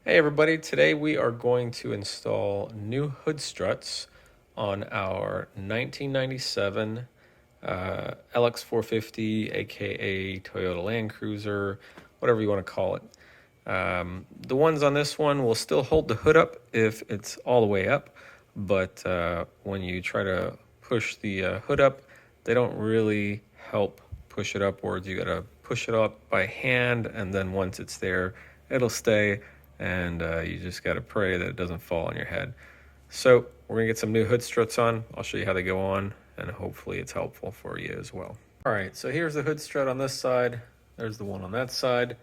Hey everybody, today we are going to install new hood struts on our 1997 LX450, aka Toyota Land Cruiser, whatever you want to call it. The ones on this one will still hold the hood up if it's all the way up, but when you try to push the hood up, they don't really help push it upwards. You gotta push it up by hand, and then once it's there, it'll stay, and you just gotta pray that it doesn't fall on your head. So we're gonna get some new hood struts on. I'll show you how they go on, and hopefully it's helpful for you as well. All right, so here's the hood strut on this side. There's the one on that side.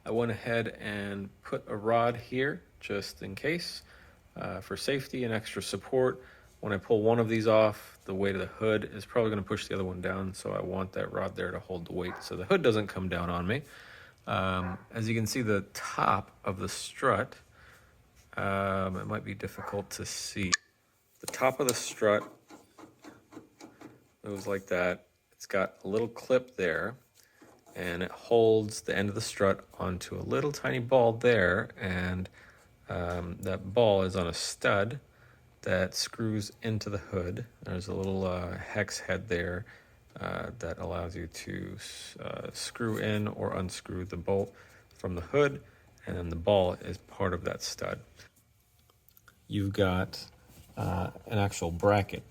I went ahead and put a rod here just in case for safety and extra support. When I pull one of these off, the weight of the hood is probably going to push the other one down, so I want that rod there to hold the weight so the hood doesn't come down on me. As you can see, the top of the strut, it might be difficult to see. The top of the strut moves like that. It's got a little clip there, and it holds the end of the strut onto a little tiny ball there, and that ball is on a stud that screws into the hood. There's a little hex head there that allows you to screw in or unscrew the bolt from the hood, and then the ball is part of that stud. You've got an actual bracket,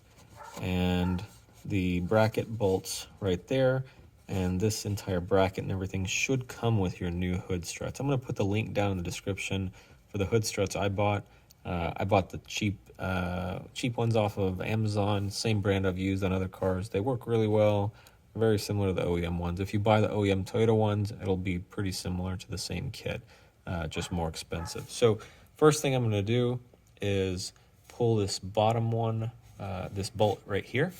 and the bracket bolts right there, and this entire bracket and everything should come with your new hood struts. I'm going to put the link down in the description for the hood struts I bought. I bought the cheap ones off of Amazon, same brand I've used on other cars. They work really well, very similar to the OEM ones. If you buy the OEM Toyota ones, it'll be pretty similar to the same kit, just more expensive. So first thing I'm going to do is pull this bottom one, this bolt right here,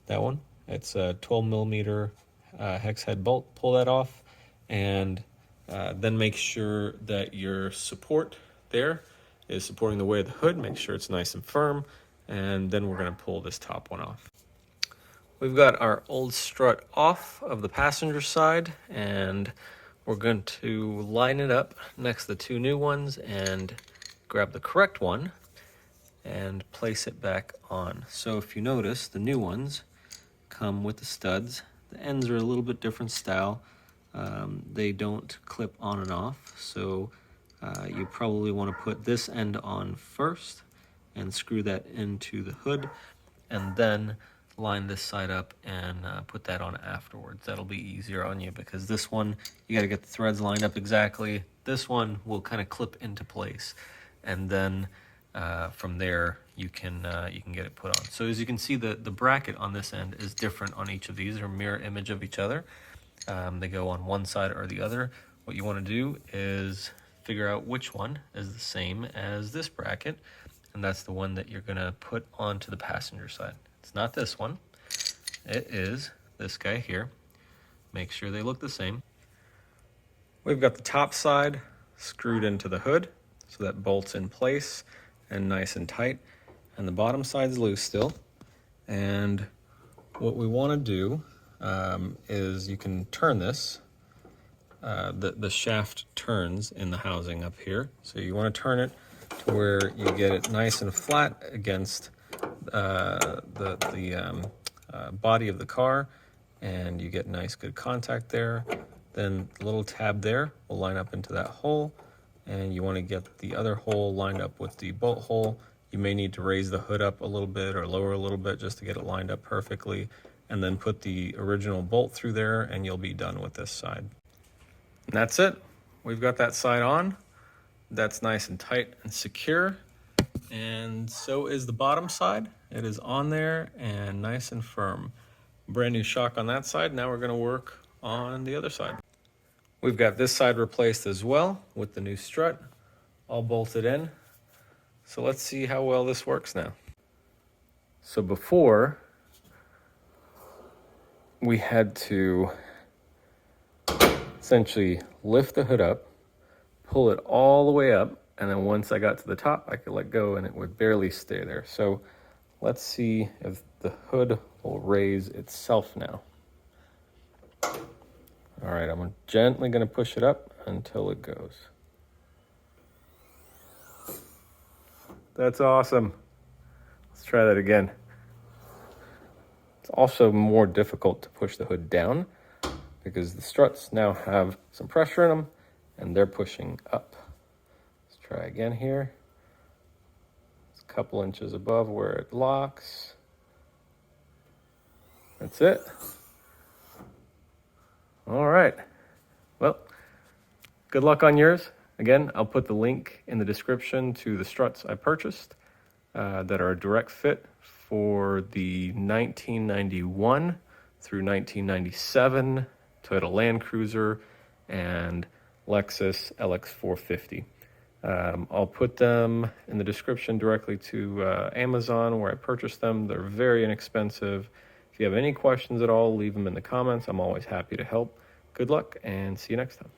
that one. It's a 12 millimeter hex head bolt. Pull that off, and then make sure that your support there is supporting the weight of the hood. Make sure it's nice and firm, and then we're going to pull this top one off. We've got our old strut off of the passenger side, and we're going to line it up next to the two new ones and grab the correct one and place it back on. So if you notice, the new ones come with the studs. The ends are a little bit different style. They don't clip on and off, so you probably want to put this end on first and screw that into the hood, and then line this side up and put that on afterwards. That'll be easier on you, because this one, you got to get the threads lined up exactly. This one will kind of clip into place, and then from there you can get it put on. So as you can see, the bracket on this end is different on each of these. They're a mirror image of each other. They go on one side or the other. What you want to do is figure out which one is the same as this bracket, and that's the one that you're going to put onto the passenger side. It's not this one. It is this guy here. Make sure they look the same. We've got the top side screwed into the hood, so that bolts in place and nice and tight, and the bottom side's loose still. And what we want to do is you can turn this. The shaft turns in the housing up here, so you want to turn it to where you get it nice and flat against the body of the car, and you get nice good contact there. Then the little tab there will line up into that hole, and you want to get the other hole lined up with the bolt hole. You may need to raise the hood up a little bit or lower a little bit just to get it lined up perfectly, and then put the original bolt through there, and you'll be done with this side. And that's it. We've got that side on. That's nice and tight and secure. And so is the bottom side. It is on there and nice and firm. Brand new shock on that side. Now we're going to work on the other side. We've got this side replaced as well with the new strut, all bolted in. So let's see how well this works now. So before, we had to essentially lift the hood up, pull it all the way up, and then once I got to the top, I could let go and it would barely stay there. So let's see if the hood will raise itself now. All right, I'm gently gonna push it up until it goes. That's awesome. Let's try that again. It's also more difficult to push the hood down because the struts now have some pressure in them and they're pushing up. Let's try again here. It's a couple inches above where it locks. That's it. All right. Well, good luck on yours. Again, I'll put the link in the description to the struts I purchased that are a direct fit for the 1991 through 1997 Toyota Land Cruiser and Lexus LX450. I'll put them in the description directly to Amazon where I purchased them. They're very inexpensive. If you have any questions at all, leave them in the comments. I'm always happy to help. Good luck and see you next time.